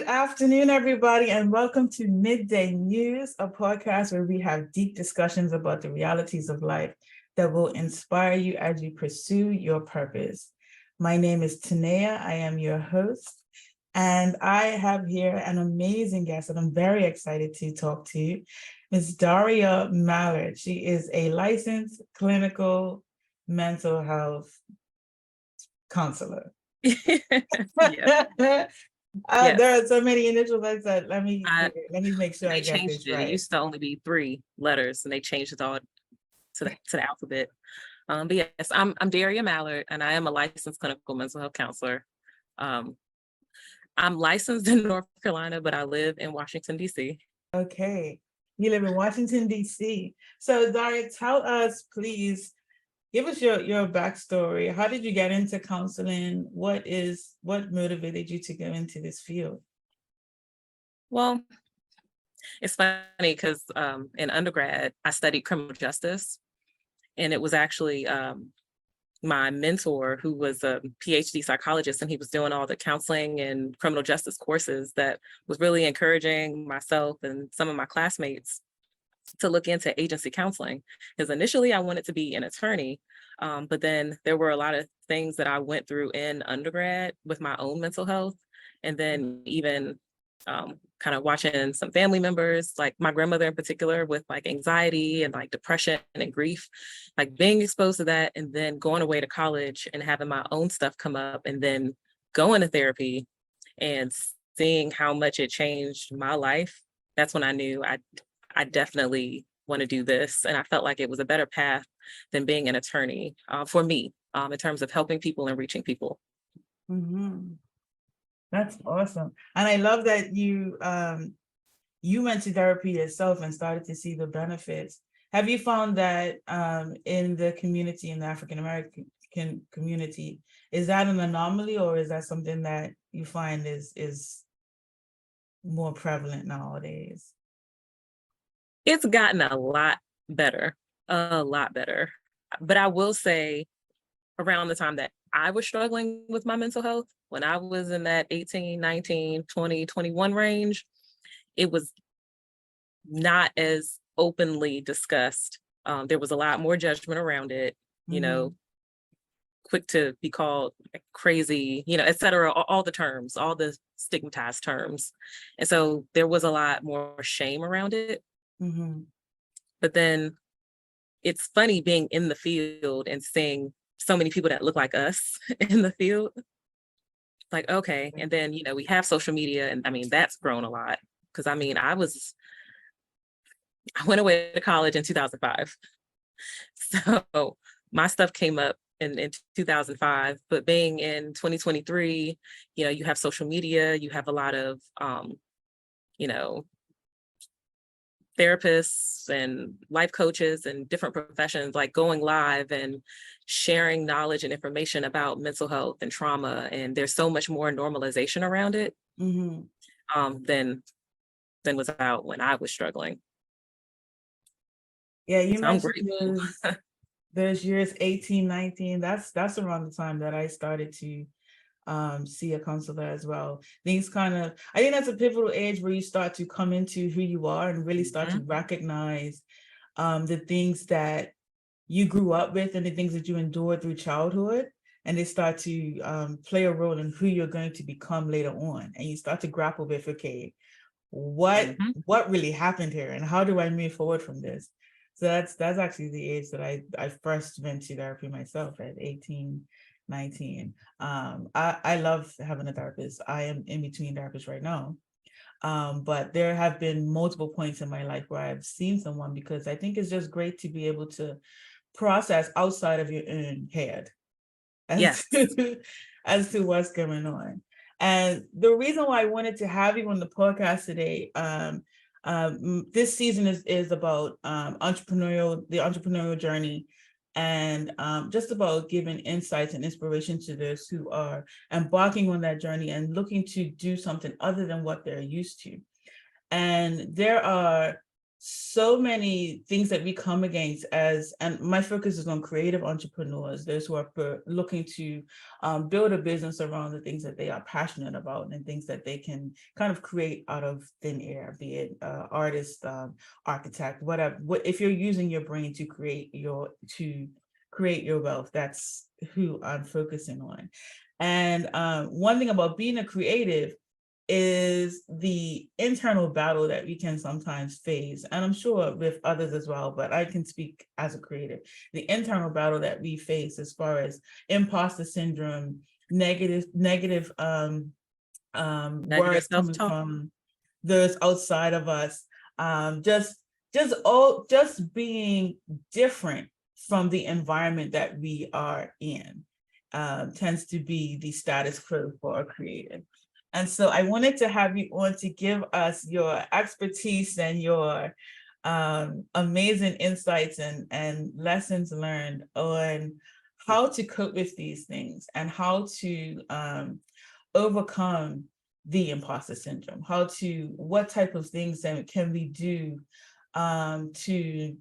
Good afternoon, everybody, and welcome to Midday Muse, a podcast where we have deep discussions about the realities of life that will inspire you as you pursue your purpose. My name is Tanea. I am your host, and I have here an amazing guest that I'm very excited to talk to, Ms. Daria Mallard. She is a licensed clinical mental health counselor. Yes. There Yes. are so many initial letters that let me I, make sure I they get changed this it. It right. used to only be 3 letters, and they changed it all to the alphabet. But yes, I'm Daria Mallard, and I am a licensed clinical mental health counselor. Um, I'm licensed in North Carolina, but I live in Washington, D.C. Okay. You live in Washington, D.C. So Daria, tell us, please, give us your backstory. How did you get into counseling? What motivated you to go into this field? Well, it's funny because in undergrad, I studied criminal justice, and it was actually my mentor, who was a PhD psychologist, and he was doing all the counseling and criminal justice courses, that was really encouraging myself and some of my classmates to look into agency counseling. Because initially I wanted to be an attorney, but then there were a lot of things that I went through in undergrad with my own mental health. And then even kind of watching some family members, like my grandmother in particular, with like anxiety and like depression and grief, like being exposed to that, and then going away to college and having my own stuff come up, and then going to therapy and seeing how much it changed my life. That's when I knew I definitely want to do this. And I felt like it was a better path than being an attorney for me, in terms of helping people and reaching people. Mm-hmm. That's awesome. And I love that you went to therapy yourself and started to see the benefits. Have you found that in the community, in the African American community, is that an anomaly, or is that something that you find is more prevalent nowadays? It's gotten a lot better, a lot better. But I will say, around the time that I was struggling with my mental health, when I was in that 18, 19, 20, 21 range, it was not as openly discussed. There was a lot more judgment around it, you know, quick to be called crazy, et cetera, all the terms, all the stigmatized terms. And so there was a lot more shame around it. Mm-hmm. But then it's funny being in the field and seeing so many people that look like us in the field. Like, okay. And then, we have social media, and I mean, that's grown a lot. Cause I mean, I went away to college in 2005. So my stuff came up in 2005, but being in 2023, you have social media, you have a lot of, you know, therapists and life coaches and different professions, like going live and sharing knowledge and information about mental health and trauma. And there's so much more normalization around it than was out when I was struggling. Yeah, you So I'm mentioned grateful. those years 18, 19. That's around the time that I started to see a counselor as well. I think that's a pivotal age where you start to come into who you are and really start to recognize the things that you grew up with and the things that you endured through childhood, and they start to play a role in who you're going to become later on. And you start to grapple with, okay, what really happened here, and how do I move forward from this? So that's actually the age that I first went to therapy myself, at 18, 19. I love having a therapist. I am in between therapists right now. But there have been multiple points in my life where I've seen someone, because I think it's just great to be able to process outside of your own head as as to what's going on. And the reason why I wanted to have you on the podcast today, this season is about the entrepreneurial journey, and just about giving insights and inspiration to those who are embarking on that journey and looking to do something other than what they're used to. And there are so many things that we come against and my focus is on creative entrepreneurs, those who are looking to build a business around the things that they are passionate about and things that they can kind of create out of thin air, be it artist, architect, whatever. If you're using your brain to create your wealth, that's who I'm focusing on. And one thing about being a creative is the internal battle that we can sometimes face, and I'm sure with others as well, but I can speak as a creative, the internal battle that we face as far as imposter syndrome, negative words coming self-talk. from those outside of us, just being different from the environment that we are in, tends to be the status quo for a creative. And so I wanted to have you on to give us your expertise and your amazing insights and lessons learned on how to cope with these things and how to overcome the imposter syndrome, what type of things can we do to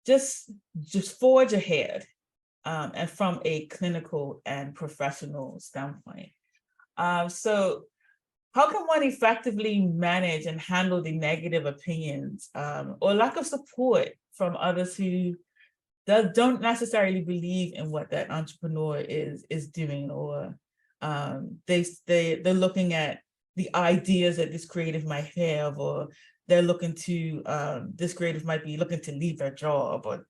just forge ahead, and from a clinical and professional standpoint. So how can one effectively manage and handle the negative opinions or lack of support from others who don't necessarily believe in what that entrepreneur is doing, or they're looking at the ideas that this creative might have, or they're looking to this creative might be looking to leave their job, or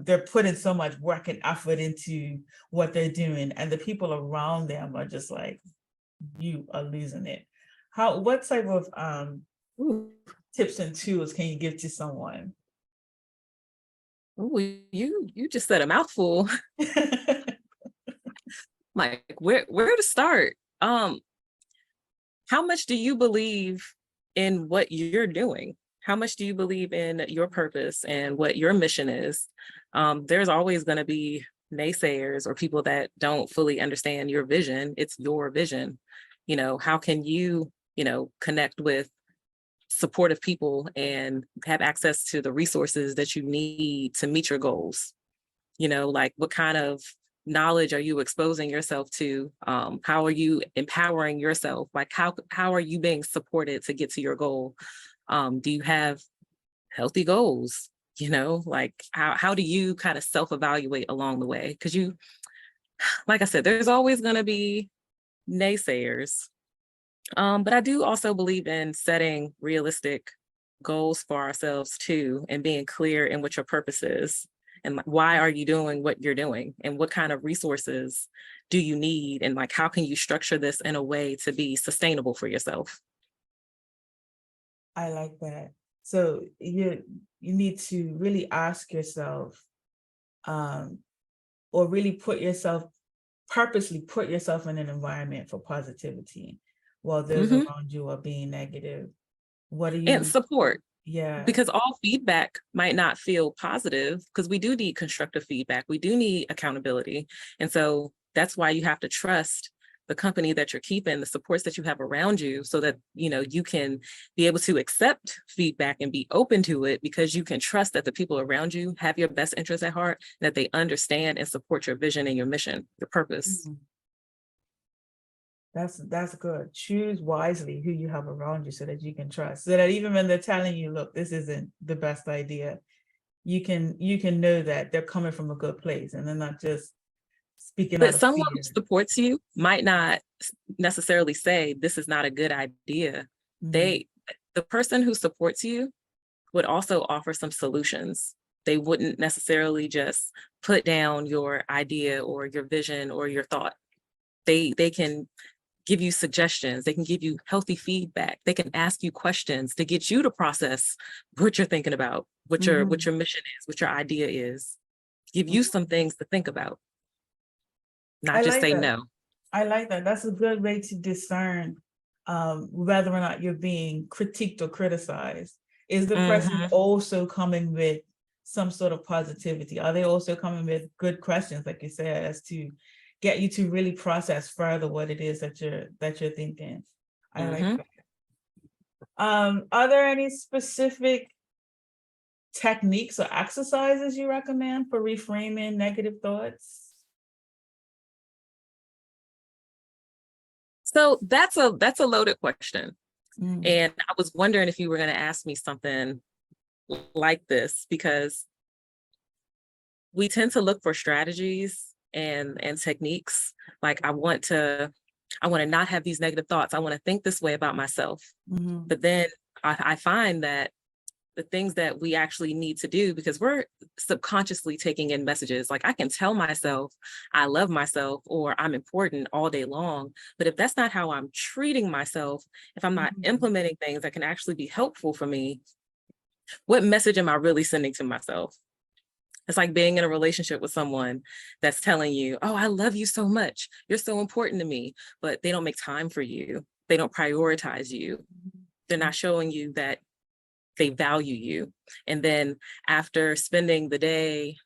they're putting so much work and effort into what they're doing, and the people around them are just like, you are losing it. What type of tips and tools can you give to someone? Ooh, you just said a mouthful. Like, where to start? How much do you believe in what you're doing? How much do you believe in your purpose and what your mission is? There's always going to be naysayers or people that don't fully understand your vision. It's your vision. How can you, connect with supportive people and have access to the resources that you need to meet your goals? Like, what kind of knowledge are you exposing yourself to? How are you empowering yourself? Like, how are you being supported to get to your goal? Do you have healthy goals? Like, how do you kind of self-evaluate along the way? Because like I said, there's always going to be naysayers. But I do also believe in setting realistic goals for ourselves too, and being clear in what your purpose is. And like, why are you doing what you're doing? And what kind of resources do you need? And like, how can you structure this in a way to be sustainable for yourself? I like that. So you need to really ask yourself, or really purposely put yourself in an environment for positivity while those around you are being negative. What are you? And support. Yeah. Because all feedback might not feel positive, because we do need constructive feedback. We do need accountability. And so that's why you have to trust the company that you're keeping, the supports that you have around you, so that, you can be able to accept feedback and be open to it, because you can trust that the people around you have your best interests at heart, that they understand and support your vision and your mission, your purpose. Mm-hmm. That's good. Choose wisely who you have around you so that you can trust. So that even when they're telling you, look, this isn't the best idea, you can know that they're coming from a good place and they're not just speaking out But of someone fear. who supports you might not necessarily say this is not a good idea. Mm-hmm. The person who supports you would also offer some solutions. They wouldn't necessarily just put down your idea or your vision or your thought. They can give you suggestions. They can give you healthy feedback. They can ask you questions to get you to process what you're thinking about, what your mission is, what your idea is. Give you some things to think about, not I just like say that. no. I like that. That's a good way to discern whether or not you're being critiqued or criticized. Is the person also coming with some sort of positivity? Are they also coming with good questions, like you said, as to get you to really process further what it is that you're thinking? I like Are there any specific techniques or exercises you recommend for reframing negative thoughts? So that's a loaded question. Mm, And I was wondering if you were going to ask me something like this, because we tend to look for strategies and techniques. Like I want to not have these negative thoughts. I want to think this way about myself. mhm, But then I find that the things that we actually need to do, because we're subconsciously taking in messages. Like I can tell myself I love myself or I'm important all day long, but if that's not how I'm treating myself, if I'm not mhm, implementing things that can actually be helpful for me, what message am I really sending to myself? It's like being in a relationship with someone that's telling you, oh, I love you so much, you're so important to me, but they don't make time for you, they don't prioritize you, they're not showing you that they value you. And then after spending the day,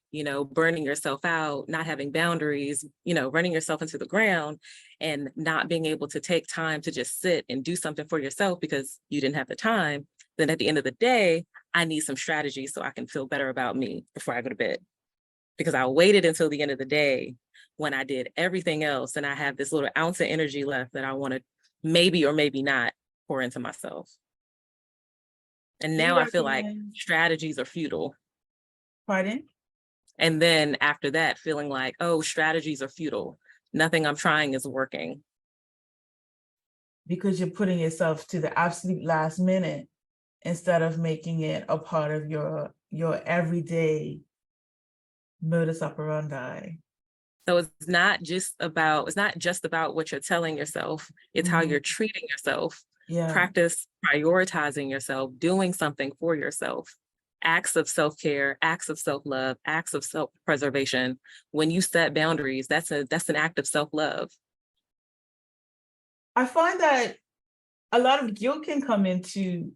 burning yourself out, not having boundaries, running yourself into the ground and not being able to take time to just sit and do something for yourself because you didn't have the time, then at the end of the day, I need some strategy so I can feel better about me before I go to bed. Because I waited until the end of the day when I did everything else and I have this little ounce of energy left that I want to maybe or maybe not pour into myself. And Do you now I feel like recommend, strategies are futile. pardon? And then after that, feeling like, oh, strategies are futile. Nothing I'm trying is working. Because you're putting yourself to the absolute last minute instead of making it a part of your everyday modus operandi. So it's not just about what you're telling yourself, it's how you're Mhm. treating yourself. Yeah. Practice prioritizing yourself, doing something for yourself. Acts of self-care, acts of self-love, acts of self-preservation. When you set boundaries, that's an act of self-love. I find that a lot of guilt can come into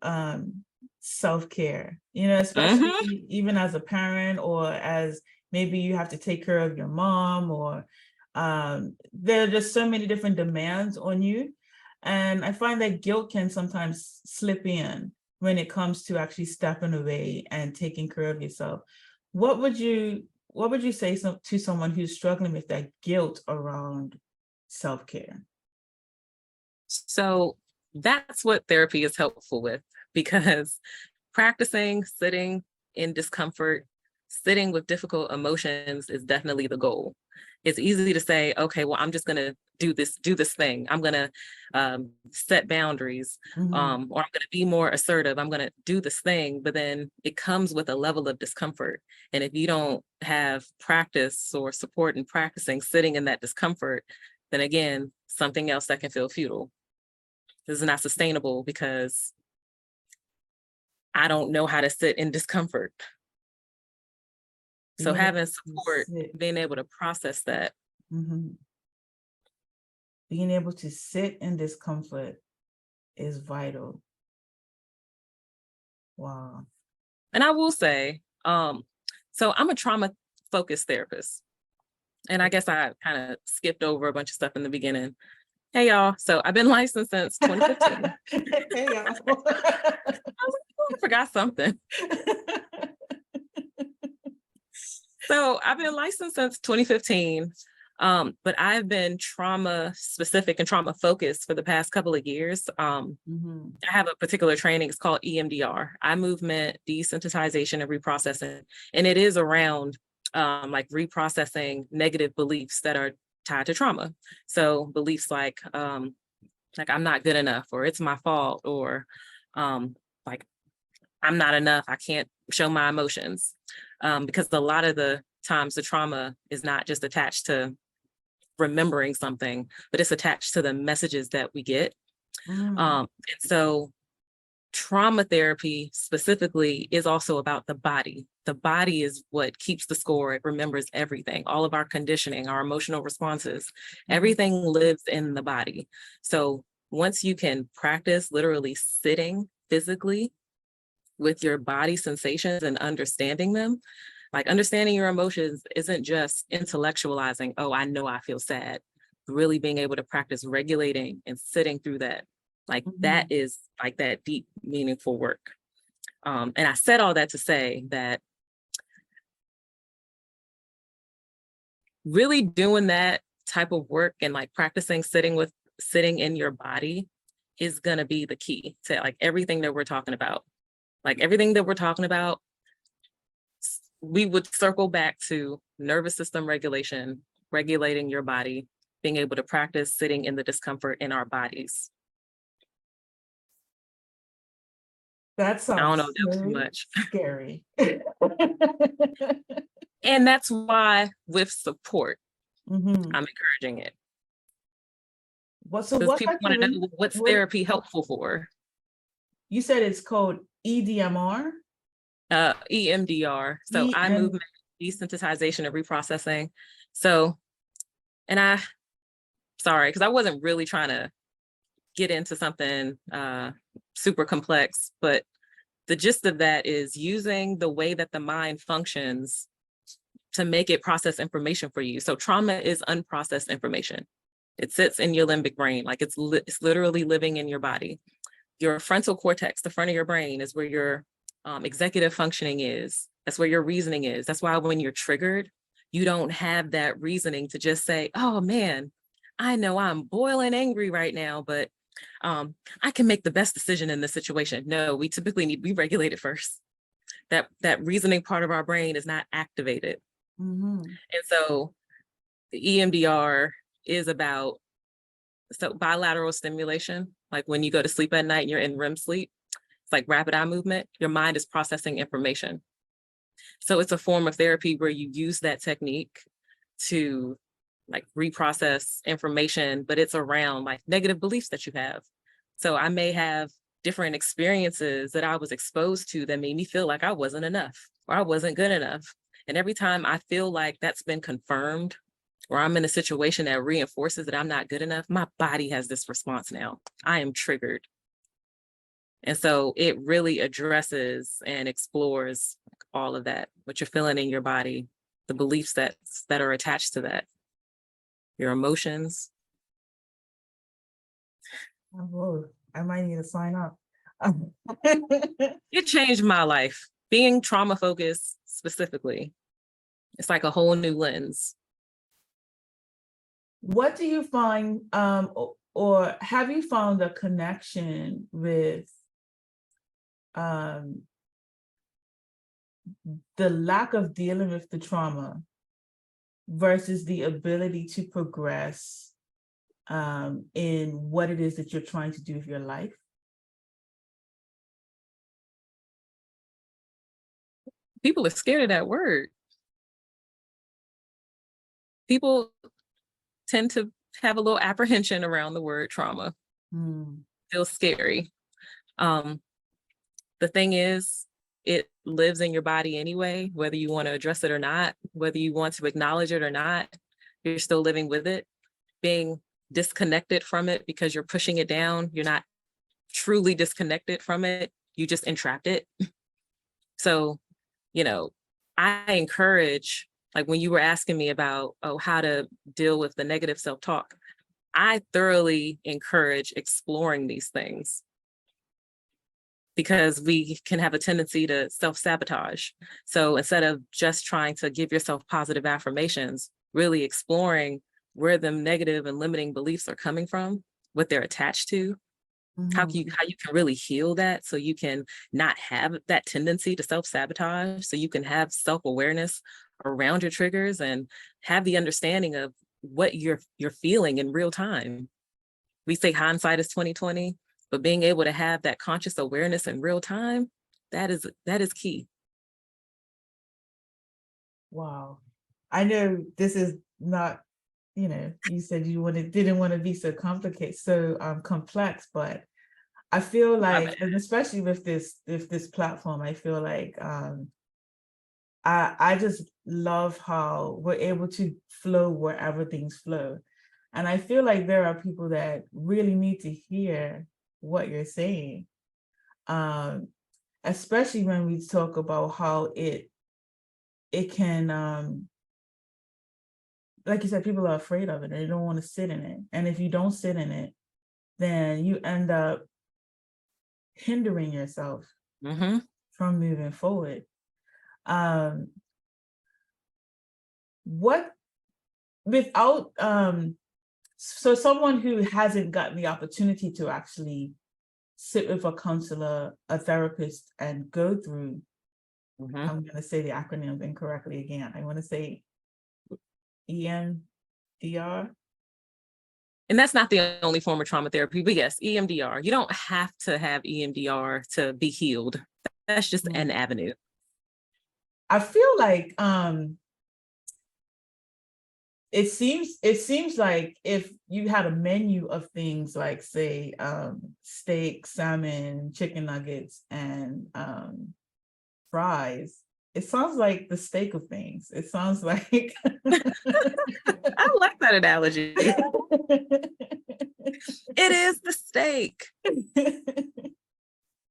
self-care, Mhm. especially even as a parent or as maybe you have to take care of your mom or there are just so many different demands on you. And I find that guilt can sometimes slip in when it comes to actually stepping away and taking care of yourself. What would you say to someone who's struggling with that guilt around self-care? So that's what therapy is helpful with, because practicing sitting in discomfort, sitting with difficult emotions is definitely the goal. It's easy to say, okay, well, I'm just going to do this thing. I'm going to set boundaries, Mhm. or I'm going to be more assertive. I'm going to do this thing. But then it comes with a level of discomfort. And if you don't have practice or support in practicing sitting in that discomfort, then again, something else that can feel futile. This is not sustainable because I don't know how to sit in discomfort. So Being able having to support, sit. being able to process that. Mhm. Being able to sit in discomfort is vital. Wow. And I will say, so I'm a trauma focused therapist. And I guess I kind of skipped over a bunch of stuff in the beginning. Hey y'all. So I've been licensed since 2015. Hey, y'all. I was like, oh, I forgot something. So I've been licensed since 2015. But I've been trauma specific and trauma focused for the past couple of years. Mhm. I have a particular training. It's called EMDR, eye movement, desensitization, and reprocessing. And it is around like reprocessing negative beliefs that are tied to trauma. So beliefs like I'm not good enough, or it's my fault, or like I'm not enough. I can't show my emotions. Because a lot of the times the trauma is not just attached to remembering something, but it's attached to the messages that we get. Mm. And so trauma therapy specifically is also about the body. The body is what keeps the score. It remembers everything, all of our conditioning, our emotional responses, Mhm. everything lives in the body. So once you can practice literally sitting physically with your body sensations and understanding them, like understanding your emotions isn't just intellectualizing, oh, I know I feel sad. Really being able to practice regulating and sitting through that. Like Mhm. that is like that deep, meaningful work. And I said all that to say that really doing that type of work and like practicing sitting in your body is going to be the key to like everything that we're talking about. Like everything that we're talking about, we would circle back to nervous system regulation, regulating your body, being able to practice sitting in the discomfort in our bodies. That I don't know sounds if that was too so much. scary. And that's why with support, Mhm. I'm encouraging it. So Because what people type want of to know what's what therapy helpful for. you said it's called EDMR? EMDR, so eye EM movement desensitization and reprocessing. So, and sorry, because I wasn't really trying to get into something super complex, but the gist of that is using the way that the mind functions to make it process information for you. So trauma is unprocessed information. It sits in your limbic brain, like it's literally living in your body. Your frontal cortex, the front of your brain, is where your executive functioning is. That's where your reasoning is. That's why when you're triggered, you don't have that reasoning to just say, oh man, I know I'm boiling angry right now, but I can make the best decision in this situation. No, we typically need to be regulated first. That reasoning part of our brain is not activated. Mhm. And so the EMDR is about bilateral stimulation. Like when you go to sleep at night and you're in REM sleep, it's like rapid eye movement. Your mind is processing information. So it's a form of therapy where you use that technique to like reprocess information, but it's around like negative beliefs that you have. So I may have different experiences that I was exposed to that made me feel like I wasn't enough or I wasn't good enough. And every time I feel like that's been confirmed or I'm in a situation that reinforces that I'm not good enough, my body has this response now. I am triggered. And so it really addresses and explores all of that, what you're feeling in your body, the beliefs that are attached to that, your emotions. Oh, I might need to sign up. It changed my life. Being trauma focused specifically, it's like a whole new lens. What do you find, or have you found a connection with um, the lack of dealing with the trauma versus the ability to progress in what it is that you're trying to do with your life? People are scared of that word. People tend to have a little apprehension around the word trauma. Hmm. Feels scary. Um, the thing is, it lives in your body anyway, whether you want to address it or not, whether you want to acknowledge it or not, you're still living with it. Being disconnected from it because you're pushing it down, you're not truly disconnected from it, you just entrapped it. So, you know, I encourage, like when you were asking me about, oh, how to deal with the negative self-talk, I thoroughly encourage exploring these things because we can have a tendency to self-sabotage. So instead of just trying to give yourself positive affirmations, really exploring where the negative and limiting beliefs are coming from, what they're attached to, how Mhm. you can really heal that so you can not have that tendency to self-sabotage, so you can have self-awareness around your triggers and have the understanding of what you're feeling in real time. We say hindsight is 2020, but being able to have that conscious awareness in real time, that is key. Wow. I know this is not, you said didn't want to be so complicated, so complex, but I feel My like, bad. and especially with this platform, I feel like I just love how we're able to flow wherever things flow. And I feel like there are people that really need to hear what you're saying. Um, Especially when we talk about how it can like you said, people are afraid of it and they don't want to sit in it. And if you don't sit in it, then you end up hindering yourself Mm-hmm. from moving forward. What without so someone who hasn't gotten the opportunity to actually sit with a counselor, a therapist, and go through, Mm-hmm. I'm going to say the acronyms incorrectly again. I want to say EMDR. And that's not the only form of trauma therapy, but yes, EMDR. You don't have to have EMDR to be healed. That's just an avenue. I feel like it seems like if you had a menu of things like, say, steak, salmon, chicken nuggets, and fries, it sounds like the steak of things. It sounds like I like that analogy. It is the steak.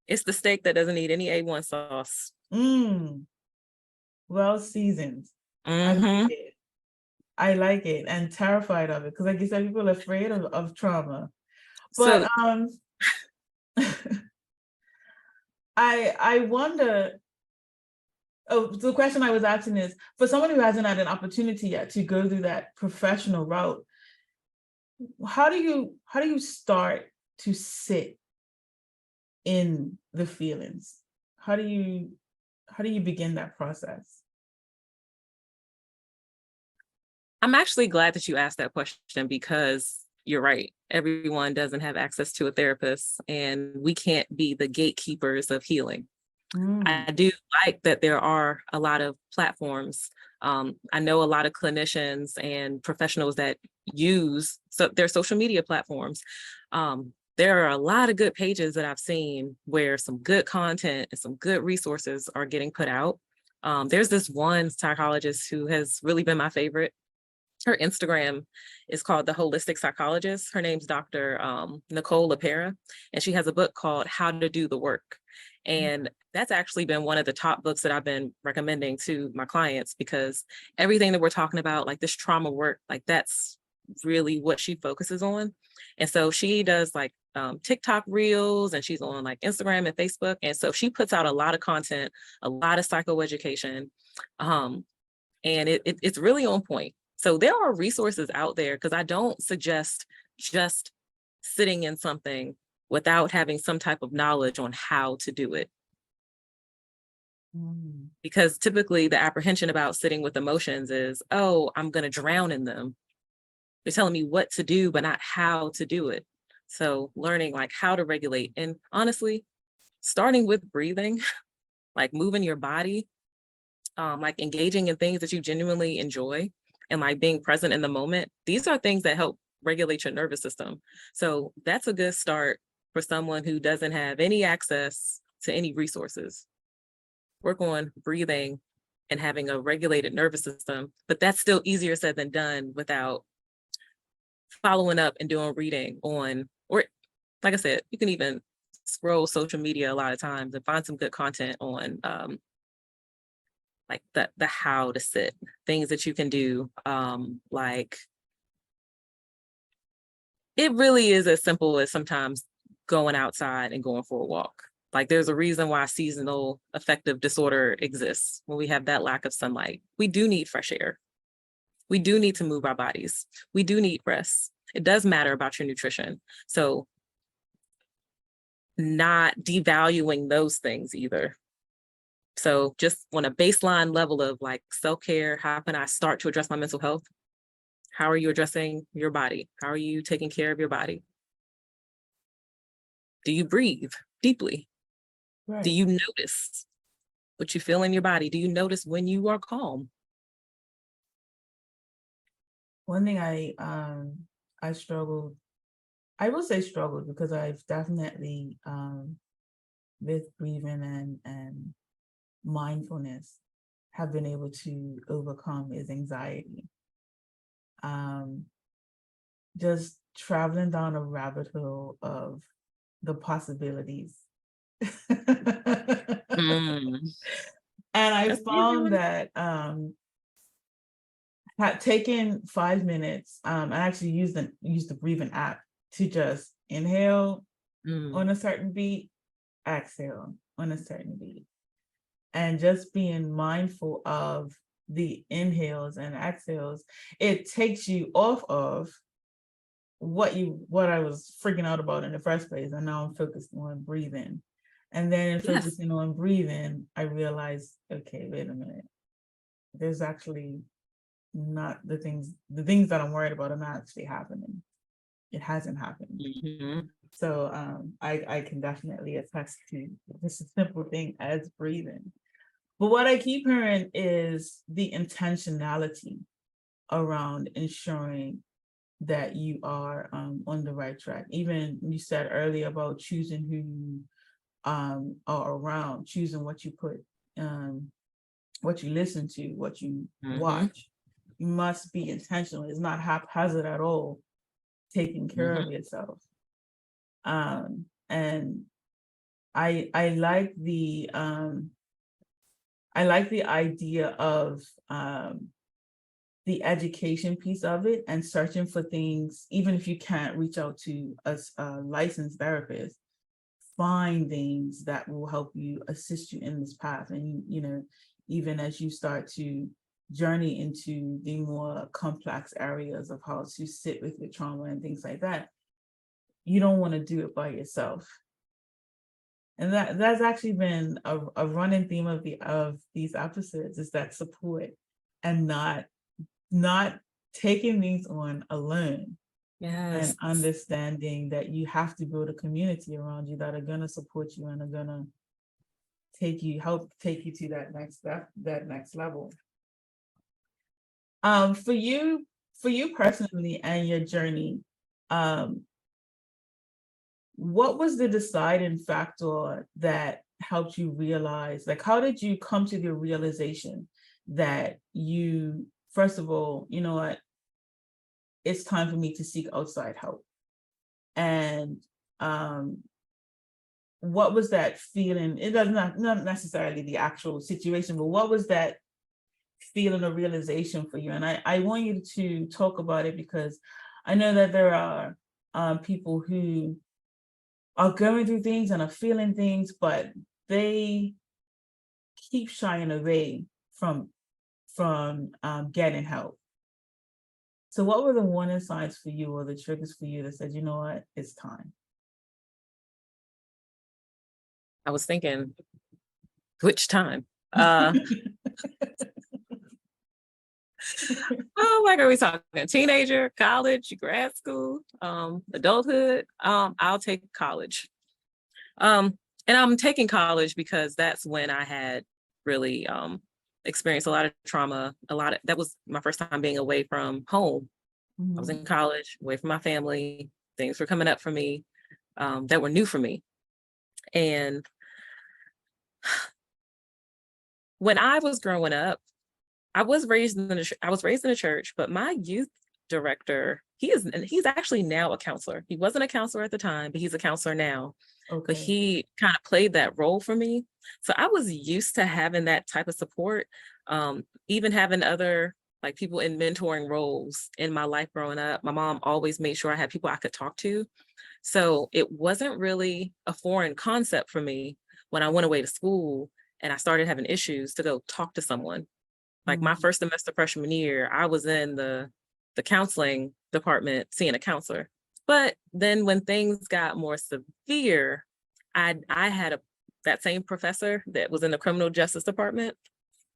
It's the steak that doesn't need any A1 sauce. Well seasoned. Mm-hmm. I like it and terrified of it because, like you said, people are afraid of trauma. So, But I wonder. Oh, the question I was asking is, for someone who hasn't had an opportunity yet to go through that professional route, how do you start to sit in the feelings? How do you begin that process? I'm actually glad that you asked that question because you're right. Everyone doesn't have access to a therapist, and we can't be the gatekeepers of healing. I do like that there are a lot of platforms. I know a lot of clinicians and professionals that use their social media platforms. There are a lot of good pages that I've seen where some good content and some good resources are getting put out. There's this one psychologist who has really been my favorite. Her Instagram is called The Holistic Psychologist. Her name's Dr. Nicole LaPera, and she has a book called How to Do the Work. And that's actually been one of the top books that I've been recommending to my clients, because everything that we're talking about, like this trauma work, like that's really what she focuses on. And so she does like TikTok reels, and she's on like Instagram and Facebook. And so she puts out a lot of content, a lot of psychoeducation, and it's really on point. So there are resources out there, because I don't suggest just sitting in something without having some type of knowledge on how to do it. Because typically the apprehension about sitting with emotions is, oh, I'm going to drown in them. They're telling me what to do, but not how to do it. So learning like how to regulate, and honestly, starting with breathing, like moving your body, like engaging in things that you genuinely enjoy, and like being present in the moment. These are things that help regulate your nervous system. So that's a good start for someone who doesn't have any access to any resources. Work on breathing and having a regulated nervous system, but that's still easier said than done without following up and doing reading on, or like I said, you can even scroll social media a lot of times and find some good content on like the how to sit, things that you can do. Like it really is as simple as sometimes going outside and going for a walk. Like there's a reason why seasonal affective disorder exists. When we have that lack of sunlight, we do need fresh air. We do need to move our bodies. We do need rest. It does matter about your nutrition. So not devaluing those things either. So just on a baseline level of like self-care, how can I start to address my mental health? How are you addressing your body? How are you taking care of your body? Do you breathe deeply? Right. Do you notice what you feel in your body? Do you notice when you are calm? One thing I struggled, I will say struggled, because I've definitely with breathing and mindfulness have been able to overcome is anxiety. Just traveling down a rabbit hole of the possibilities. And I found that had taken 5 minutes, I actually used the breathing app to just inhale Mm. on a certain beat, exhale on a certain beat. And just being mindful of the inhales and exhales, it takes you off of what I was freaking out about in the first place. And now I'm focused on breathing. And then in Yes. focusing on breathing, I realized, okay, wait a minute. There's actually not the things that I'm worried about are not actually happening. It hasn't happened. Mhm. So I can definitely attest to just a simple thing as breathing. But what I keep hearing is the intentionality around ensuring that you are on the right track. Even you said earlier about choosing who you are around, choosing what you put, what you listen to, what you Mhm. watch. You must be intentional. It's not haphazard at all. Taking care of yourself. And I like the idea of the education piece of it and searching for things, even if you can't reach out to a licensed therapist, find things that will help you, assist you in this path. And, even as you start to journey into the more complex areas of how to sit with your trauma and things like that, you don't want to do it by yourself. And that's actually been a running theme of these episodes, is that support and not taking these on alone. Yes. And understanding that you have to build a community around you that are going to support you and are going to help take you to that next level. For you personally and your journey, what was the deciding factor that helped you realize, like, how did you come to the realization that you, first of all, you know what, it's time for me to seek outside help? And what was that feeling? It does not necessarily the actual situation, but what was that feeling or realization for you? And I want you to talk about it, because I know that there are people who are going through things and are feeling things, but they keep shying away from getting help. So what were the warning signs for you, or the triggers for you, that said, you know what, it's time? I was thinking, which time? Oh, like, are we talking teenager, college, grad school, adulthood? I'll take college. And I'm taking college because that's when I had really experienced a lot of trauma. That was my first time being away from home. I was in college, away from my family. Things were coming up for me that were new for me. And when I was growing up, I was raised in a church, but my youth director, he's actually now a counselor. He wasn't a counselor at the time, but he's a counselor now. Okay. But he kind of played that role for me. So I was used to having that type of support, even having other like people in mentoring roles in my life growing up. My mom always made sure I had people I could talk to. So it wasn't really a foreign concept for me when I went away to school and I started having issues to go talk to someone. Like my first semester freshman year, I was in the counseling department seeing a counselor. But then when things got more severe, I had that same professor that was in the criminal justice department,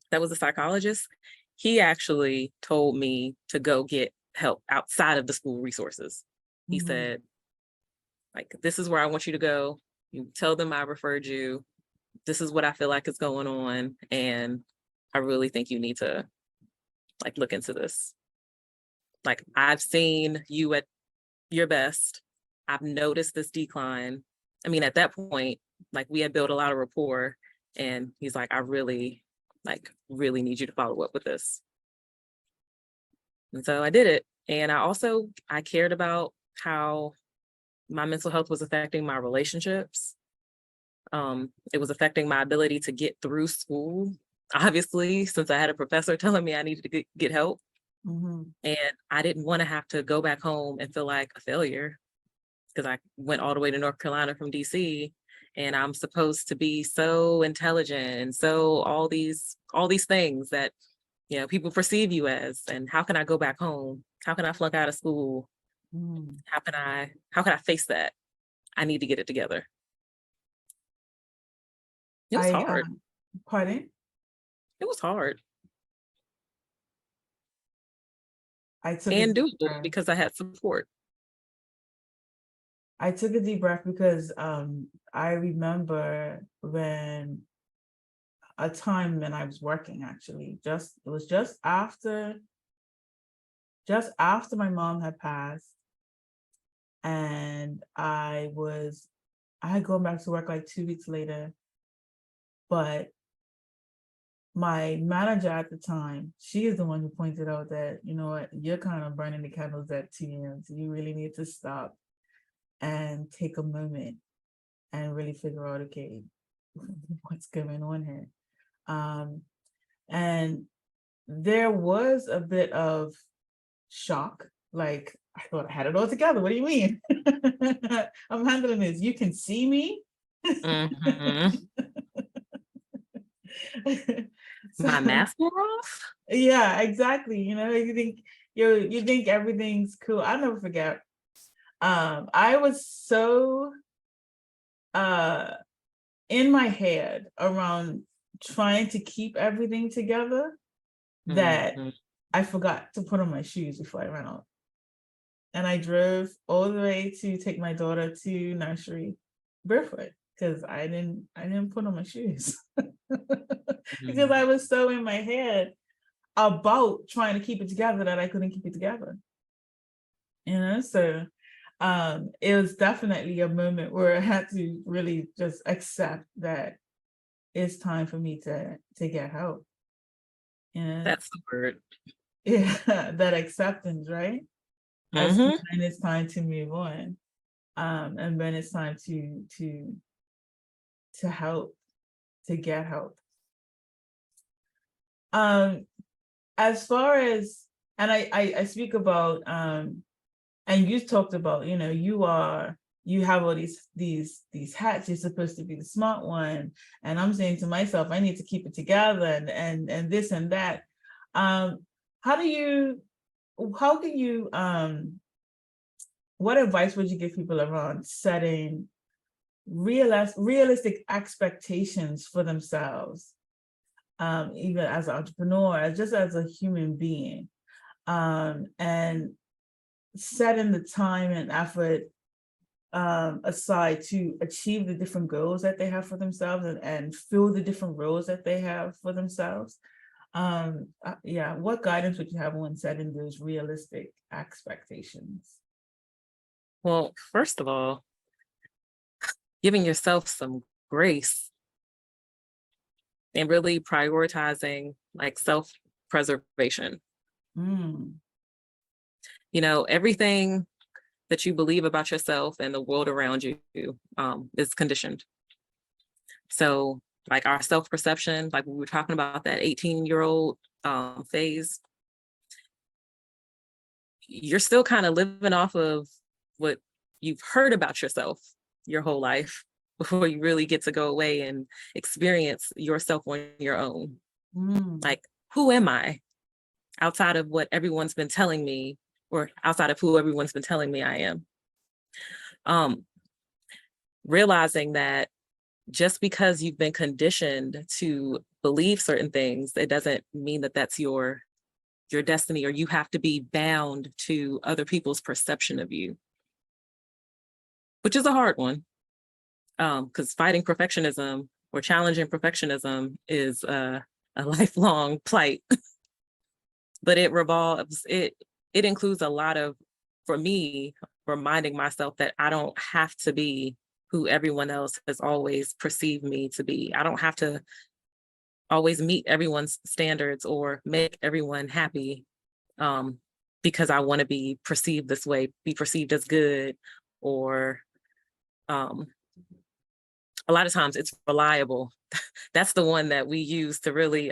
that was a psychologist. He actually told me to go get help outside of the school resources. He said, like, this is where I want you to go. You tell them I referred you. This is what I feel like is going on. And I really think you need to like look into this. Like, I've seen you at your best. I've noticed this decline. I mean, at that point, like, we had built a lot of rapport, and he's like, I really need you to follow up with this. And so I did it. And I cared about how my mental health was affecting my relationships. It was affecting my ability to get through school, obviously, since I had a professor telling me I needed to get help. And I didn't want to have to go back home and feel like a failure. because I went all the way to North Carolina from DC, and I'm supposed to be so intelligent and so all these things that, you know, people perceive you as. And how can I go back home? How can I flunk out of school? Mm. How can I face that? I need to get it together. It was I hard. Pardon? It was hard I took a and deep doable breath. because I had support. I took a deep breath because I remember when a time when I was working, actually, it was just after my mom had passed, and I had gone back to work like 2 weeks later, but my manager at the time, she is the one who pointed out that, you know what, you're kind of burning the candles at 2 ends. You really need to stop and take a moment and really figure out, okay, what's going on here. And there was a bit of shock, like, I thought I had it all together. What do you mean? I'm handling this. You can see me. Mhm. So, My mask wore off. yeah, exactly. You know, you think everything's cool. I'll never forget. I was so in my head around trying to keep everything together that Mhm. I forgot to put on my shoes before I ran out. And I drove all the way to take my daughter to nursery barefoot because I didn't put on my shoes. Because I Mhm. was so in my head about trying to keep it together that I couldn't keep it together. You know, so it was definitely a moment where I had to really just accept that it's time for me to get help. You know, That's the word. yeah, that acceptance, right? As Mhm. when it's time to move on, and when it's time to help, to get help. Um, as far as, and I speak about, and you talked about, you know, you have all these hats. You're supposed to be the smart one, and I'm saying to myself, I need to keep it together, and this and that. Um, how do you, how can you, what advice would you give people around setting realistic expectations for themselves, even as an entrepreneur, just as a human being, and setting the time and effort aside to achieve the different goals that they have for themselves, and fill the different roles that they have for themselves. Yeah, what guidance would you have on setting those realistic expectations? Well, first of all, giving yourself some grace and really prioritizing like self-preservation. Mm, You know, everything that you believe about yourself and the world around you is conditioned. So, like our self-perception, like we were talking about that 18-year-old phase, you're still kind of living off of what you've heard about yourself your whole life before you really get to go away and experience yourself on your own. mm, Like, who am I outside of what everyone's been telling me, or outside of who everyone's been telling me I am? Um, Realizing that just because you've been conditioned to believe certain things, it doesn't mean that that's your destiny, or you have to be bound to other people's perception of you, which is a hard one. Because fighting perfectionism or challenging perfectionism is a lifelong plight. But it includes a lot of, for me, reminding myself that I don't have to be who everyone else has always perceived me to be. I don't have to always meet everyone's standards or make everyone happy, um, because I want to be perceived this way, be perceived as good, or um, a lot of times it's reliable. That's the one that we use to really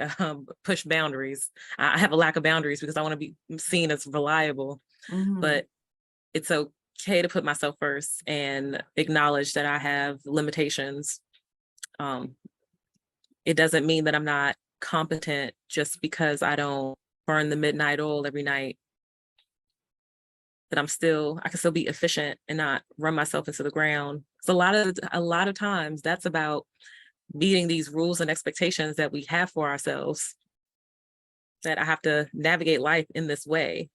push boundaries. I have a lack of boundaries because I want to be seen as reliable, mhm, but it's okay to put myself first and acknowledge that I have limitations. It doesn't mean that I'm not competent just because I don't burn the midnight oil every night. That I can still be efficient and not run myself into the ground. So a lot of times that's about meeting these rules and expectations that we have for ourselves, that I have to navigate life in this way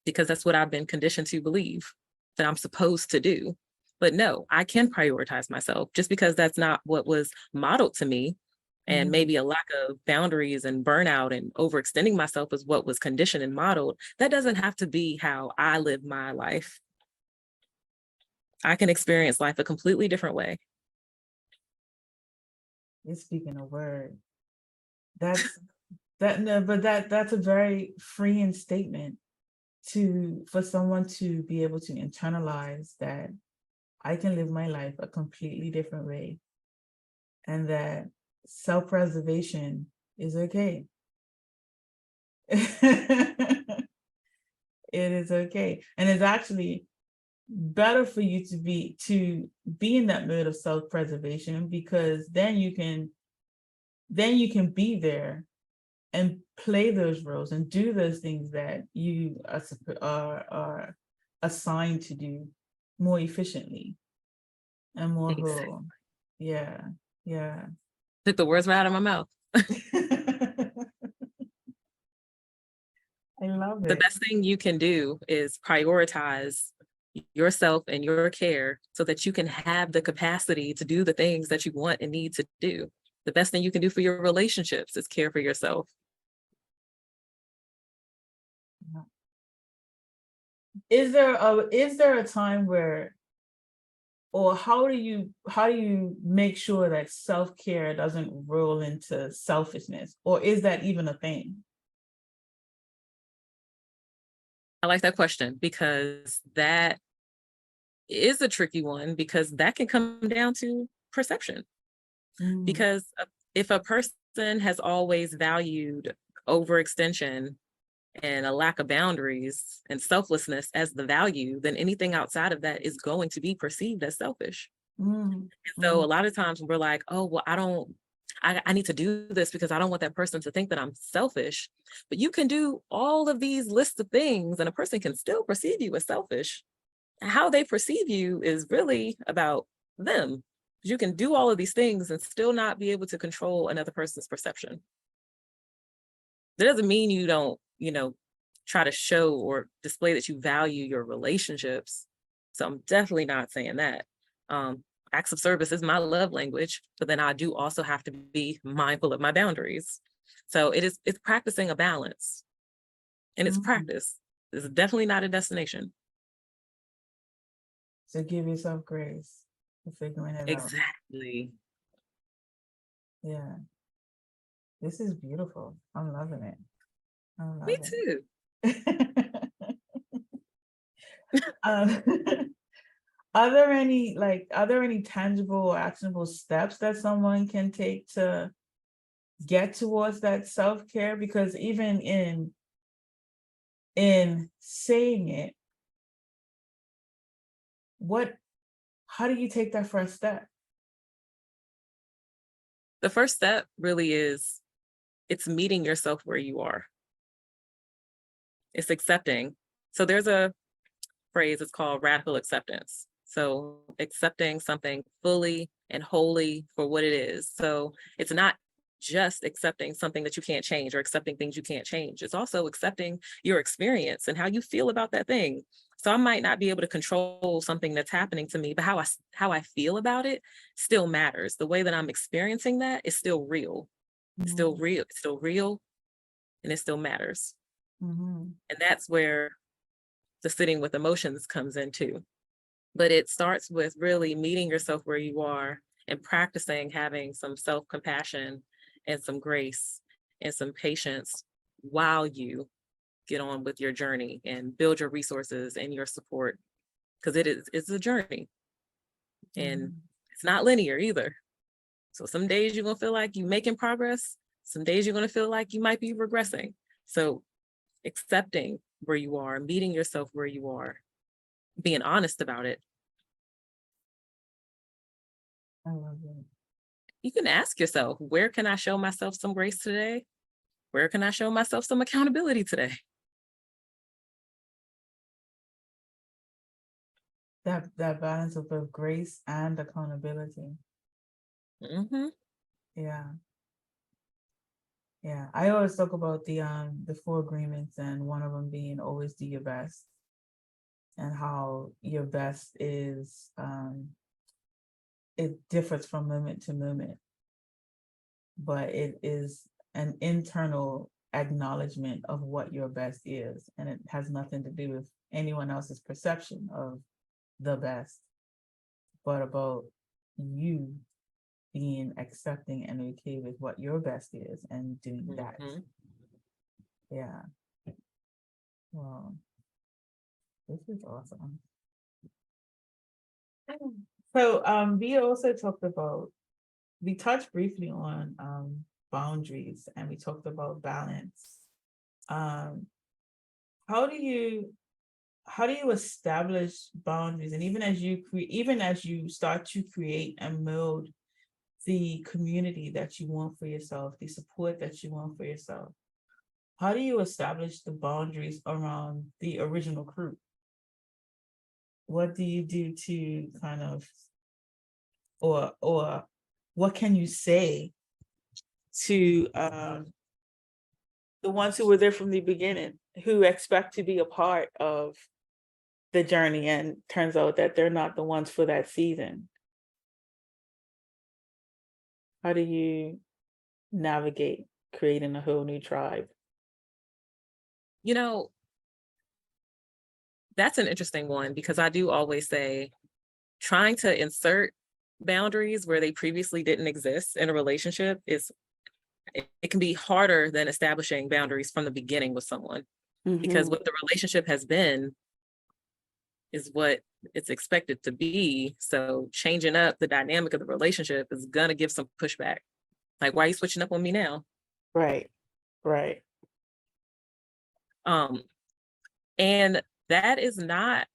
because that's what I've been conditioned to believe that I'm supposed to do. But no, I can prioritize myself just because that's not what was modeled to me. And maybe a lack of boundaries and burnout and overextending myself is what was conditioned and modeled. That doesn't have to be how I live my life. I can experience life a completely different way. You're speaking a word. That's that's a very freeing statement for someone to be able to internalize that I can live my life a completely different way, and that self-preservation is okay. It is okay. And it's actually better for you to be in that mode of self-preservation, because then you can be there and play those roles and do those things that you are assigned to do more efficiently and more Exactly. whole. Yeah. Took the words right out of my mouth. I love The it. best thing you can do is prioritize yourself and your care so that you can have the capacity to do the things that you want and need to do. The best thing you can do for your relationships is care for yourself. Is there a time where, or how do you make sure that self-care doesn't roll into selfishness, or is that even a thing? I like that question because that is a tricky one, because that can come down to perception. Because if a person has always valued overextension and a lack of boundaries and selflessness as the value, then anything outside of that is going to be perceived as selfish. So a lot of times we're like, oh, well, I need to do this because I don't want that person to think that I'm selfish. But you can do all of these lists of things and a person can still perceive you as selfish. How they perceive you is really about them. You can do all of these things and still not be able to control another person's perception. That doesn't mean you don't, try to show or display that you value your relationships. So I'm definitely not saying that. Acts of service is my love language, but then I do also have to be mindful of my boundaries. So it's practicing a balance, and it's practice. It's definitely not a destination. So give yourself grace for figuring it out. Exactly. Yeah. This is beautiful. I'm loving it. Me too. Um, are there any tangible or actionable steps that someone can take to get towards that self-care? Because even in saying it, how do you take that first step? The first step really is, it's meeting yourself where you are. It's accepting. So there's a phrase, it's called radical acceptance. So accepting something fully and wholly for what it is. So it's not just accepting something that you can't change or accepting things you can't change. It's also accepting your experience and how you feel about that thing. So I might not be able to control something that's happening to me, but how I feel about it still matters. The way that I'm experiencing that is still real. It's still real. It's still real, and it still matters. And that's where the sitting with emotions comes in too. But it starts with really meeting yourself where you are and practicing having some self-compassion and some grace and some patience while you get on with your journey and build your resources and your support, because it's a journey and it's not linear either. So some days you're gonna feel like you're making progress, some days you're gonna feel like you might be regressing. So accepting where you are, meeting yourself where you are, being honest about it. I love it. You can ask yourself, where can I show myself some grace today? Where can I show myself some accountability today? That balance of both grace and accountability. Hmm. Yeah. Yeah. I always talk about the 4 agreements, and one of them being always do your best, and how your best is it differs from moment to moment, but it is an internal acknowledgement of what your best is, and it has nothing to do with anyone else's perception of the best, but about you being accepting and okay with what your best is and doing that. Hmm. Yeah. Well, this is awesome. So we also talked about, we touched briefly on boundaries, and we talked about balance. Um how do you establish boundaries, and even as you start to create and mold the community that you want for yourself, the support that you want for yourself, how do you establish the boundaries around the original crew? What do you do to kind of, or what can you say to the ones who were there from the beginning, who expect to be a part of the journey, and turns out that they're not the ones for that season? How do you navigate creating a whole new tribe? You know, that's an interesting one, because I do always say trying to insert boundaries where they previously didn't exist in a relationship it can be harder than establishing boundaries from the beginning with someone, because what the relationship has been is what it's expected to be. So changing up the dynamic of the relationship is gonna give some pushback. Like, why are you switching up on me now? Right, right. Um, and that is not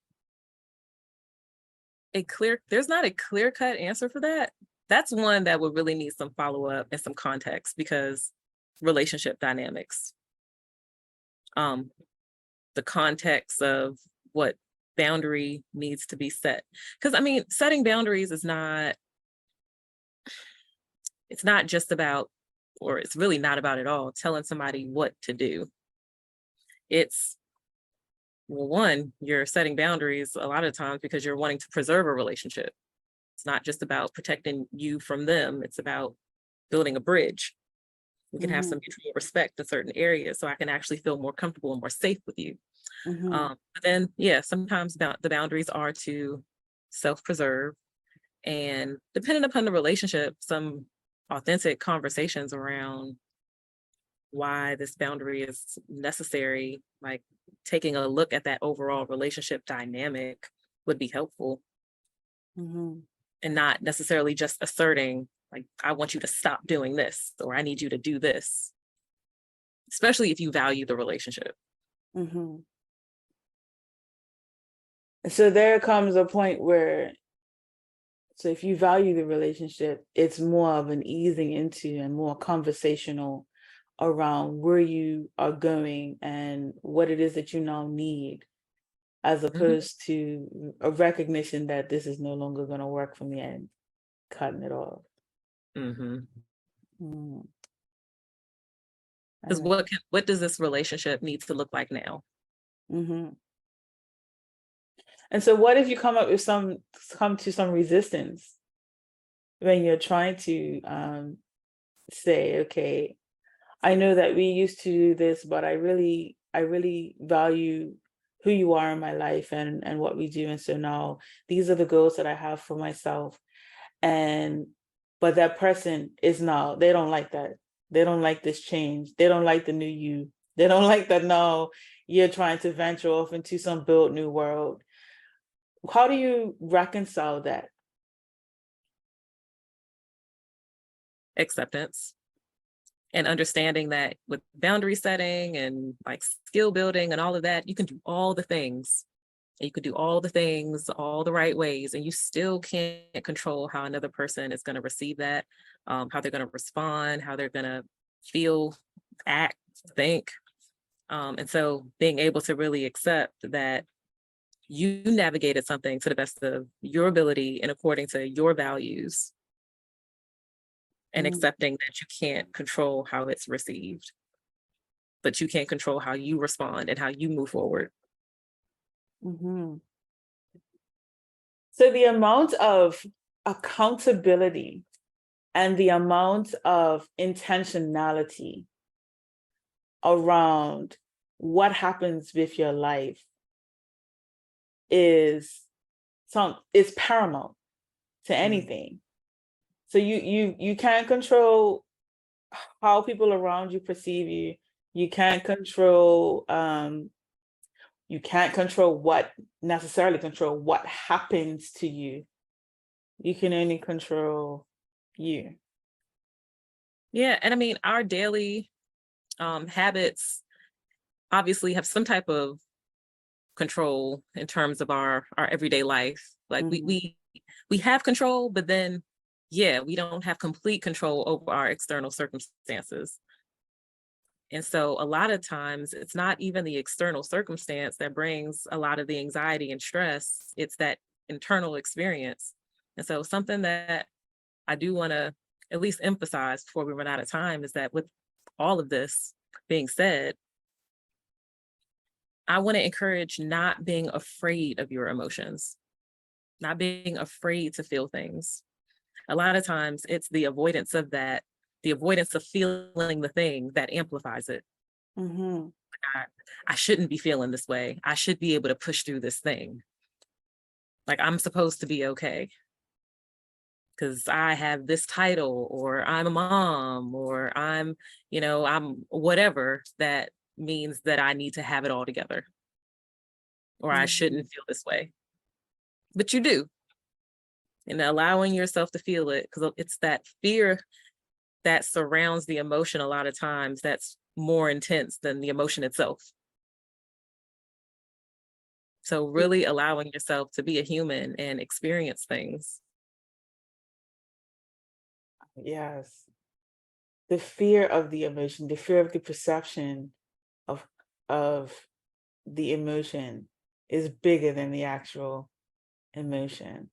there's not a clear cut answer for that. That's one that would really need some follow up and some context, because relationship dynamics, um, the context of what boundary needs to be set. Because I mean, setting boundaries is not, it's not just about, or it's really not about at all, telling somebody what to do. It's, well, one, you're setting boundaries a lot of times because you're wanting to preserve a relationship. It's not just about protecting you from them, it's about building a bridge. We can have some mutual respect in certain areas so I can actually feel more comfortable and more safe with you. But then, yeah, sometimes the boundaries are to self-preserve, and depending upon the relationship, some authentic conversations around why this boundary is necessary, like taking a look at that overall relationship dynamic, would be helpful, and not necessarily just asserting, like, I want you to stop doing this, or I need you to do this, especially if you value the relationship. So there comes a point where, so if you value the relationship, it's more of an easing into and more conversational around where you are going and what it is that you now need, as Mhm. opposed to a recognition that this is no longer going to work for me and cutting it off. Mhm. Mm, I Because like. what does this relationship need to look like now? And so what if you come to some resistance when you're trying to say, okay, I know that we used to do this, but I really value who you are in my life and what we do. And so now these are the goals that I have for myself. And but that person is now, they don't like that. They don't like this change. They don't like the new you. They don't like that now you're trying to venture off into some built new world. How do you reconcile that? Acceptance, and understanding that with boundary setting and like skill building and all of that, you can do all the things And you could do all the things all the right ways, and you still can't control how another person is going to receive that, how they're going to respond, how they're going to feel, act, think. And so being able to really accept that you navigated something to the best of your ability and according to your values, and accepting that you can't control how it's received, but you can control how you respond and how you move forward. Mm-hmm. So the amount of accountability and the amount of intentionality around what happens with your life is paramount to anything. So you can't control how people around you perceive you. You can't control necessarily control what happens to you. You can only control you. Yeah, and I mean, our daily habits obviously have some type of control in terms of our everyday life. Like we have control, but then yeah, we don't have complete control over our external circumstances. And so a lot of times it's not even the external circumstance that brings a lot of the anxiety and stress, it's that internal experience. And so something that I do want to at least emphasize before we run out of time is that with all of this being said, I want to encourage not being afraid of your emotions, not being afraid to feel things. A lot of times it's the avoidance of that, the avoidance of feeling the thing that amplifies it. Mm-hmm. I shouldn't be feeling this way. I should be able to push through this thing. Like I'm supposed to be okay because I have this title, or I'm a mom, or I'm whatever that means that I need to have it all together, or I shouldn't feel this way. But you do. And allowing yourself to feel it, because it's that fear that surrounds the emotion a lot of times that's more intense than the emotion itself. So really allowing yourself to be a human and experience things. Yes. The fear of the emotion, the fear of the perception of of the emotion is bigger than the actual emotion.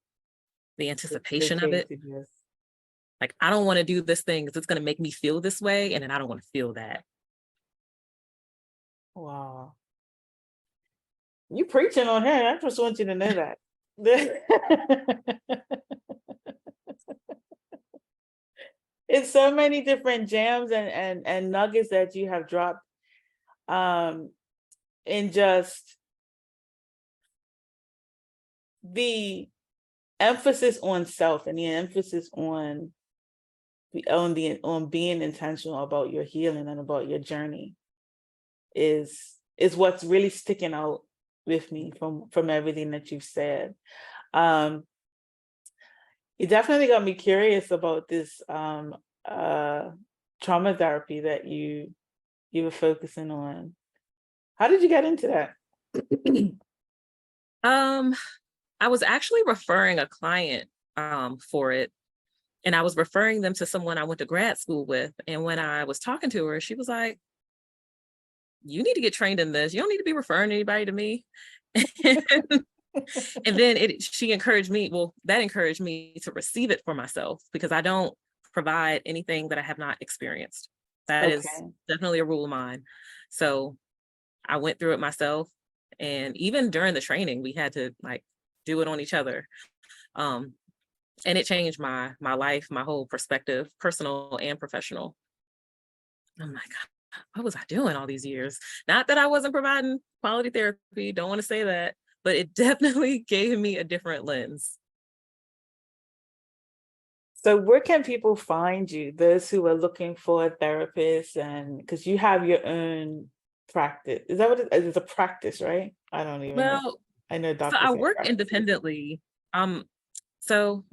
The It's anticipation of okay it. to just, Like, I don't want to do this thing because it's going to make me feel this way. And then I don't want to feel that. wow. You preaching on her. I just want you to know that. It's so many different jams and nuggets that you have dropped in just the emphasis on self and the emphasis on being intentional about your healing and about your journey is what's really sticking out with me from everything that you've said. You definitely got me curious about this trauma therapy that you were focusing on. How did you get into that? I was actually referring a client for it. And I was referring them to someone I went to grad school with. And when I was talking to her, she was like, you need to get trained in this. You don't need to be referring anybody to me. And then she encouraged me, well, that encouraged me to receive it for myself, because I don't provide anything that I have not experienced. That is Okay. definitely a rule of mine. So I went through it myself. And even during the training, we had to like do it on each other. And it changed my life, my whole perspective, personal and professional. I'm like, what was I doing all these years? Not that I wasn't providing quality therapy, don't want to say that, but it definitely gave me a different lens. So where can people find you? Those who are looking for a therapist, and because you have your own practice. Is that what it is? It's a practice, right? I don't even know. Well, I know so doctors I say work practices. independently. So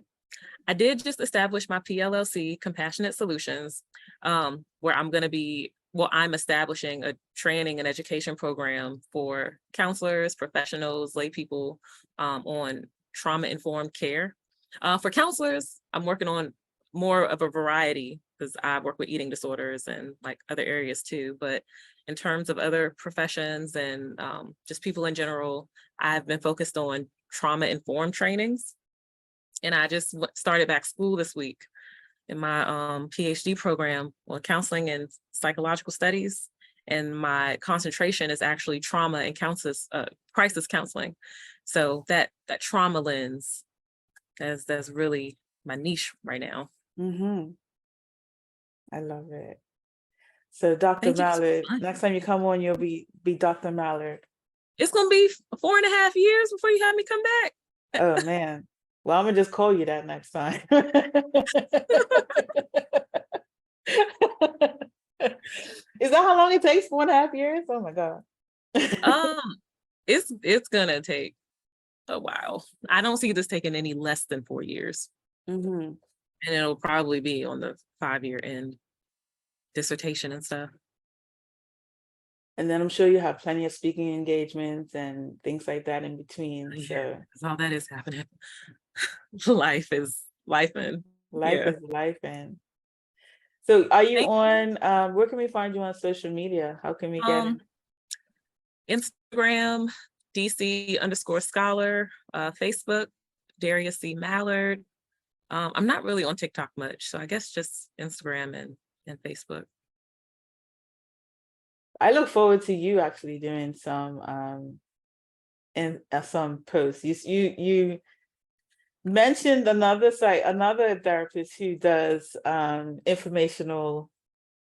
I did just establish my PLLC, Compassionate Solutions, where I'm going to be well, I'm establishing a training and education program for counselors, professionals, lay people on trauma-informed care. For counselors, I'm working on more of a variety because I work with eating disorders and like other areas too. But in terms of other professions and just people in general, I've been focused on trauma-informed trainings. And I just started back school this week in my PhD program on counseling and psychological studies. And my concentration is actually trauma and crisis counseling. So that trauma lens, that's really my niche right now. Mm-hmm. I love it. So Dr. Thank you so Mallard, much. next time you come on, you'll be Dr. Mallard. It's gonna be 4.5 years before you have me come back. Oh man. Well, I'm gonna just call you that next time. Is that how long it takes? 4.5 years? Oh my God. It's gonna take a while. I don't see this taking any less than 4 years. Mm-hmm. And it'll probably be on the 5-year end dissertation and stuff. And then I'm sure you have plenty of speaking engagements and things like that in between. Yeah, So that's all that is happening. Life is life, and life yeah. is life. And so are you Thank on, where can we find you on social media? How can we get in? Instagram, DC_scholar, Facebook, Daria C. Mallard. I'm not really on TikTok much, so I guess just Instagram and Facebook. I look forward to you actually doing some some posts. You mentioned another therapist who does informational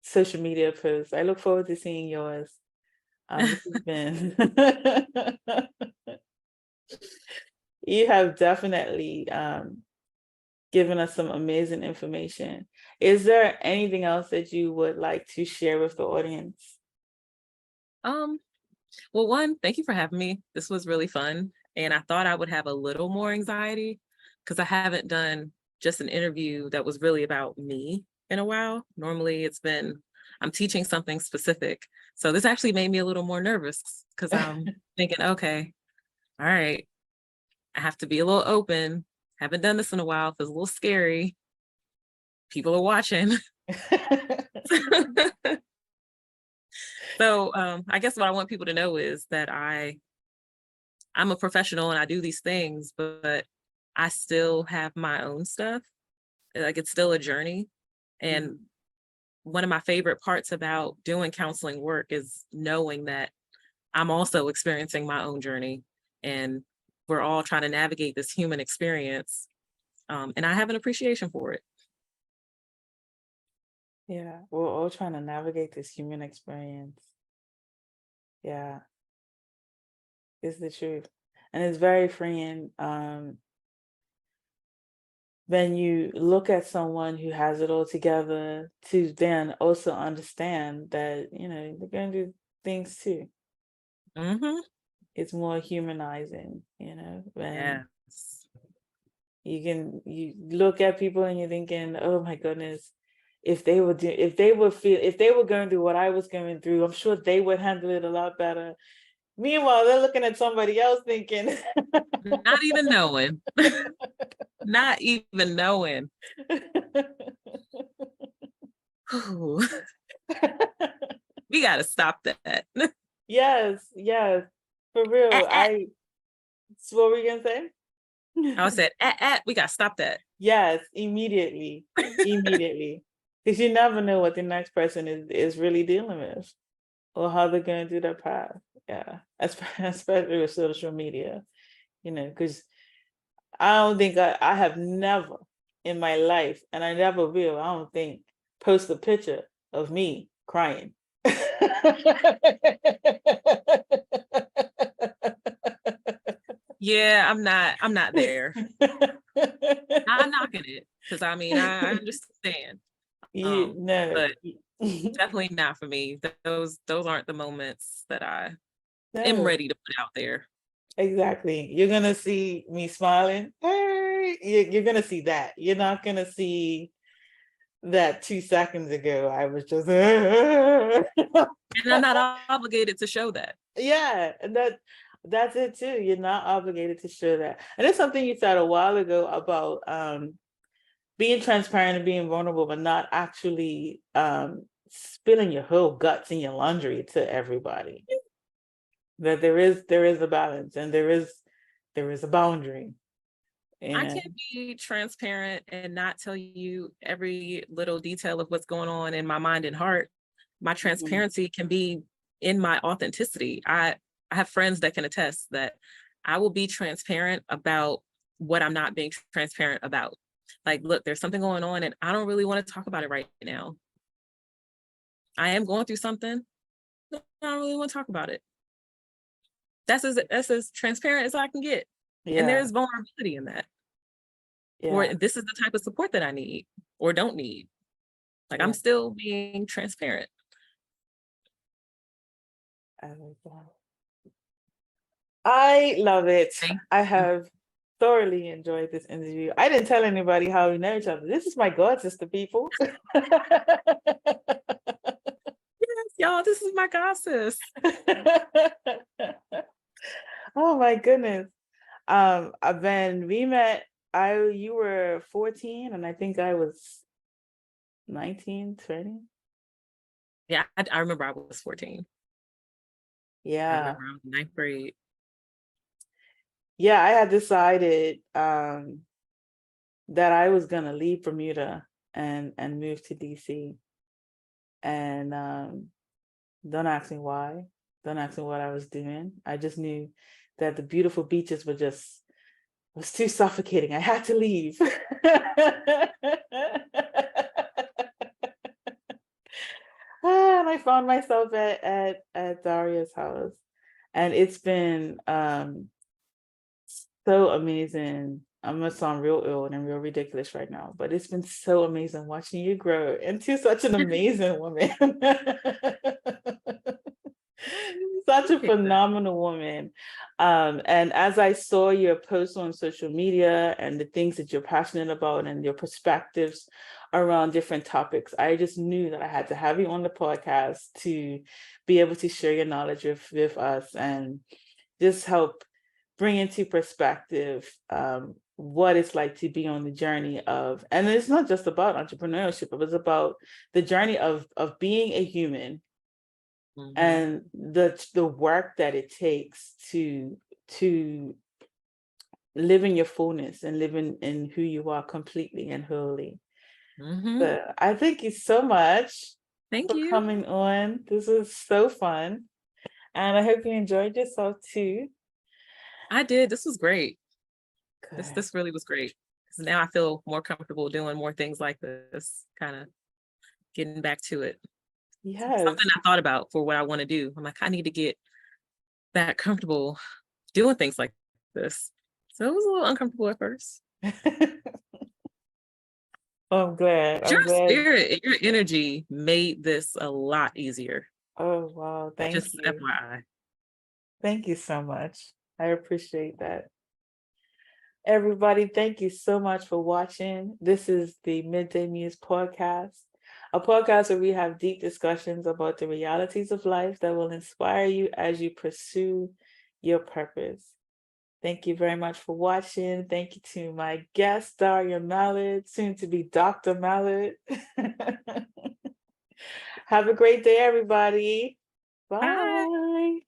social media posts. I look forward to seeing yours. This has been you have definitely given us some amazing information. Is there anything else that you would like to share with the audience? Well, one, thank you for having me. This was really fun. And I thought I would have a little more anxiety because I haven't done just an interview that was really about me in a while. Normally I'm teaching something specific. So this actually made me a little more nervous because I'm thinking, okay, all right, I have to be a little open. Haven't done this in a while. Feels a little scary. People are watching. So I guess what I want people to know is that I'm a professional and I do these things, but I still have my own stuff. Like it's still a journey. And one of my favorite parts about doing counseling work is knowing that I'm also experiencing my own journey and we're all trying to navigate this human experience. And I have an appreciation for it. Yeah, we're all trying to navigate this human experience. Yeah, it's the truth. And it's very freeing when you look at someone who has it all together to then also understand that, they're going to do things too. Mm-hmm. It's more humanizing, when Yes. you look at people and you're thinking, oh my goodness, if they were going through what I was going through, I'm sure they would handle it a lot better. Meanwhile, they're looking at somebody else thinking, Not even knowing. Not even knowing. We got to stop that. Yes, for real. What were you gonna say? I said, we got to stop that. Yes, immediately, because you never know what the next person is really dealing with, or how they're going to do their path. Yeah, especially with social media, because I don't think I have never in my life, and I never will, I don't think, post a picture of me crying. Yeah, I'm not there. I'm knocking it because I understand. But definitely not for me. Those aren't the moments that I am ready to put out there. Exactly. You're gonna see me smiling. Hey, you're gonna see that. You're not gonna see that 2 seconds ago I was just yeah, And I'm not obligated to show that. and that's it too. You're not obligated to show that. And it's something you said a while ago about being transparent and being vulnerable, but not actually spilling your whole guts and your laundry to everybody. That there is a balance, and there is a boundary. I And can't be transparent and not tell you every little detail of what's going on in my mind and heart. My transparency can be in my authenticity. I have friends that can attest that I will be transparent about what I'm not being transparent about. Like, look, there's something going on and I don't really want to talk about it right now. I am going through something. I don't really want to talk about it. That's as transparent as I can get. And yeah, there's vulnerability in that. Or yeah, this is the type of support that I need or don't need. Like, yeah. I'm still being transparent. I like that. I love it. Thank I you. have thoroughly enjoyed this interview. I didn't tell anybody how we know each other. This is my god sister, people. Yes, y'all, this is my goddess. Oh my goodness. When we met, you were 14 and I think I was 19, 20. Yeah, I remember I was 14. I Yeah. remember I was in ninth grade. Yeah, I had decided that I was gonna leave Bermuda and move to DC. And don't ask me why. Don't ask me what I was doing. I just knew that the beautiful beaches was too suffocating. I had to leave. And I found myself at Daria's house. And it's been so amazing. I'm gonna sound real old and real ridiculous right now, but it's been so amazing watching you grow into such an amazing woman. Such a Appreciate that. phenomenal woman. And as I saw your posts on social media and the things that you're passionate about and your perspectives around different topics, I just knew that I had to have you on the podcast to be able to share your knowledge with us and just help bring into perspective what it's like to be on the journey of, and it's not just about entrepreneurship, it was about the journey of being a human Mhm. and the work that it takes to live in your fullness and live in who you are completely and wholly. Mhm. So I thank you so much Thank for you. coming on. This was so fun, and I hope you enjoyed yourself too. I did. This was great. This Good. this really was great. 'Cause now I feel more comfortable doing more things like this, kind of getting back to it. Something Yes. I thought about for what I want to do. I'm like, I need to get back comfortable doing things like this. So it was a little uncomfortable at first. Oh, I'm glad. Your I'm glad. spirit and your energy made this a lot easier. Oh, wow. Thank Just you. FYI. Thank you so much. I appreciate that. Everybody, thank you so much for watching. This is the Midday Muse podcast, a podcast where we have deep discussions about the realities of life that will inspire you as you pursue your purpose. Thank you very much for watching. Thank you to my guest, Daria Mallard, soon to be Dr. Mallard. Have a great day, everybody. Bye. Bye.